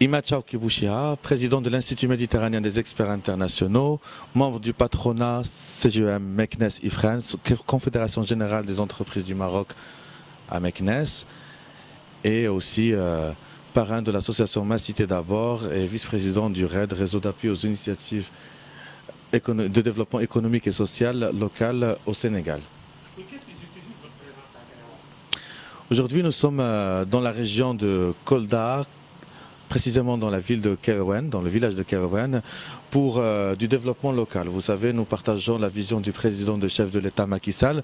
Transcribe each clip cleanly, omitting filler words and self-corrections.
Imachao Kibushia, président de l'Institut méditerranéen des experts internationaux, membre du patronat CGEM Meknes IFRANS, Confédération générale des entreprises du Maroc à Meknes, et aussi parrain de l'association Ma Cité d'abord et vice-président du RAID, réseau d'appui aux initiatives de développement économique et social local au Sénégal. Aujourd'hui, nous sommes dans la région de Kolda, précisément dans la ville de Kérouane, dans le village de Kérouane, pour du développement local. Vous savez, nous partageons la vision du président de chef de l'État Macky Sall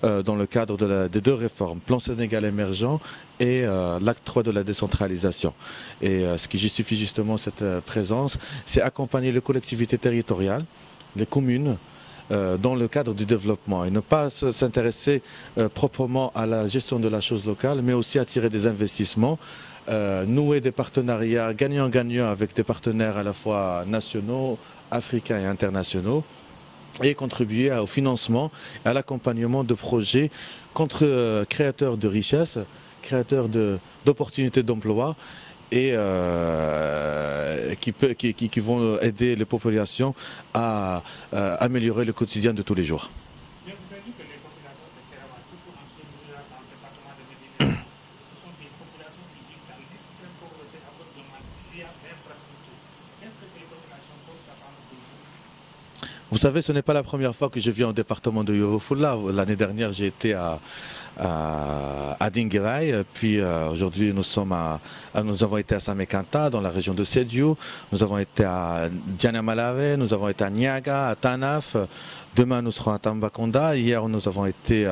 dans le cadre des deux réformes, Plan Sénégal émergent et l'acte 3 de la décentralisation. Et ce qui justifie justement cette présence, c'est accompagner les collectivités territoriales, les communes, dans le cadre du développement et ne pas s'intéresser proprement à la gestion de la chose locale, mais aussi attirer des investissements, nouer des partenariats gagnant-gagnant avec des partenaires à la fois nationaux, africains et internationaux, et contribuer au financement et à l'accompagnement de projets créateurs de richesses, créateurs d'opportunités d'emploi et qui vont aider les populations à améliorer le quotidien de tous les jours. Vous savez, ce n'est pas la première fois que je viens au département de Yoro Fula. L'année dernière, j'ai été à Dinguiraye, puis aujourd'hui nous avons été à Samekanta dans la région de Sédiou, nous avons été à Dianamalave, nous avons été à Niaga, à Tanaf, demain nous serons à Tambaconda, hier nous avons été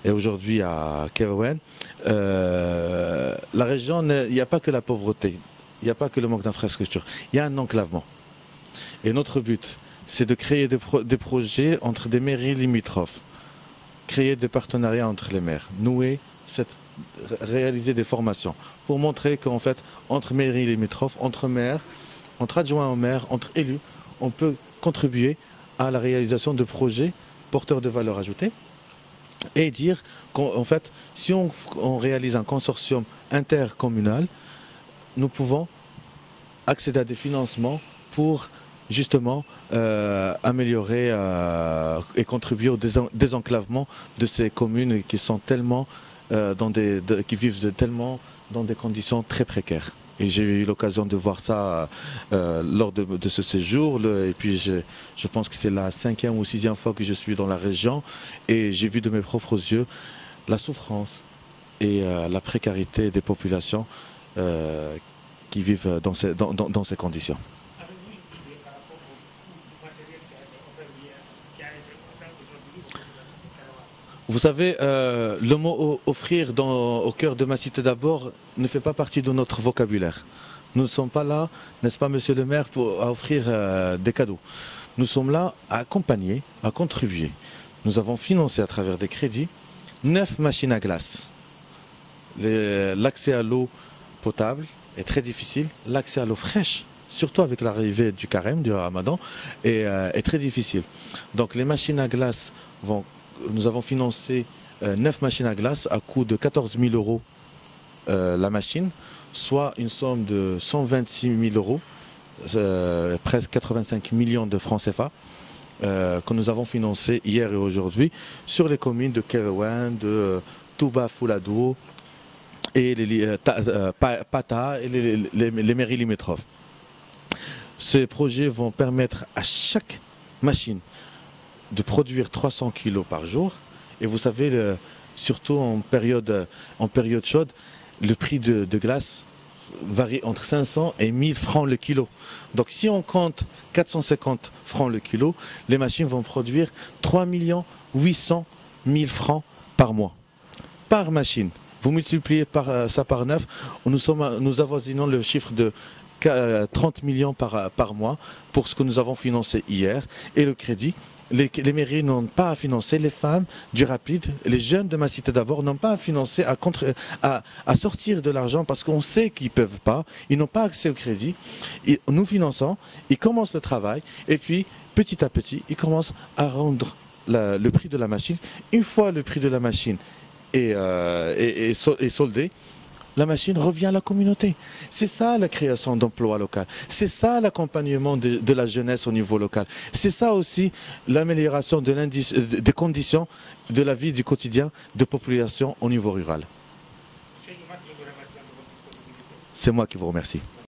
et aujourd'hui à Kérouane. La région, il n'y a pas que la pauvreté, il n'y a pas que le manque d'infrastructures, il y a un enclavement. Et notre but, c'est de créer des projets entre des mairies limitrophes, créer des partenariats entre les maires, réaliser des formations pour montrer qu'en fait, entre mairies limitrophes, entre maires, entre adjoints au maire, entre élus, on peut contribuer à la réalisation de projets porteurs de valeur ajoutée et dire qu'en fait, si on réalise un consortium intercommunal, nous pouvons accéder à des financements pour justement améliorer et contribuer au désenclavement de ces communes qui sont tellement qui vivent tellement dans des conditions très précaires. Et j'ai eu l'occasion de voir ça lors de ce séjour. Et puis je pense que c'est la 5e ou 6e fois que je suis dans la région et j'ai vu de mes propres yeux la souffrance et la précarité des populations qui vivent dans ces conditions. Vous savez, le mot offrir au cœur de Ma Cité d'abord ne fait pas partie de notre vocabulaire. Nous ne sommes pas là, n'est-ce pas, monsieur le maire, à offrir des cadeaux. Nous sommes là à accompagner, à contribuer. Nous avons financé à travers des crédits 9 machines à glace. L'accès à l'eau potable est très difficile. L'accès à l'eau fraîche, surtout avec l'arrivée du carême, du ramadan, est très difficile. Donc les machines à glace nous avons financé 9 machines à glace à coût de 14 000 € la machine, soit une somme de 126 000 €, presque 85 millions de francs CFA, que nous avons financé hier et aujourd'hui sur les communes de Kérouane, de Touba Fouladou et Pata et les mairies limitrophes. Ces projets vont permettre à chaque machine de produire 300 kg par jour. Et vous savez, surtout en période chaude, le prix de glace varie entre 500 et 1000 francs le kilo. Donc si on compte 450 francs le kilo, les machines vont produire 3 800 000 francs par mois. Par machine. Vous multipliez ça par 9, nous avoisinons le chiffre de 30 millions par mois pour ce que nous avons financé hier. Et le crédit, les mairies n'ont pas à financer, les femmes du rapide, les jeunes de Ma Cité d'abord n'ont pas à financer, à sortir de l'argent parce qu'on sait qu'ils ne peuvent pas, ils n'ont pas accès au crédit. Nous finançons, ils commencent le travail et puis petit à petit, ils commencent à rendre le prix de la machine. Une fois le prix de la machine est soldé, la machine revient à la communauté. C'est ça la création d'emplois locaux. C'est ça l'accompagnement de la jeunesse au niveau local. C'est ça aussi l'amélioration des conditions de la vie du quotidien de population au niveau rural. C'est moi qui vous remercie.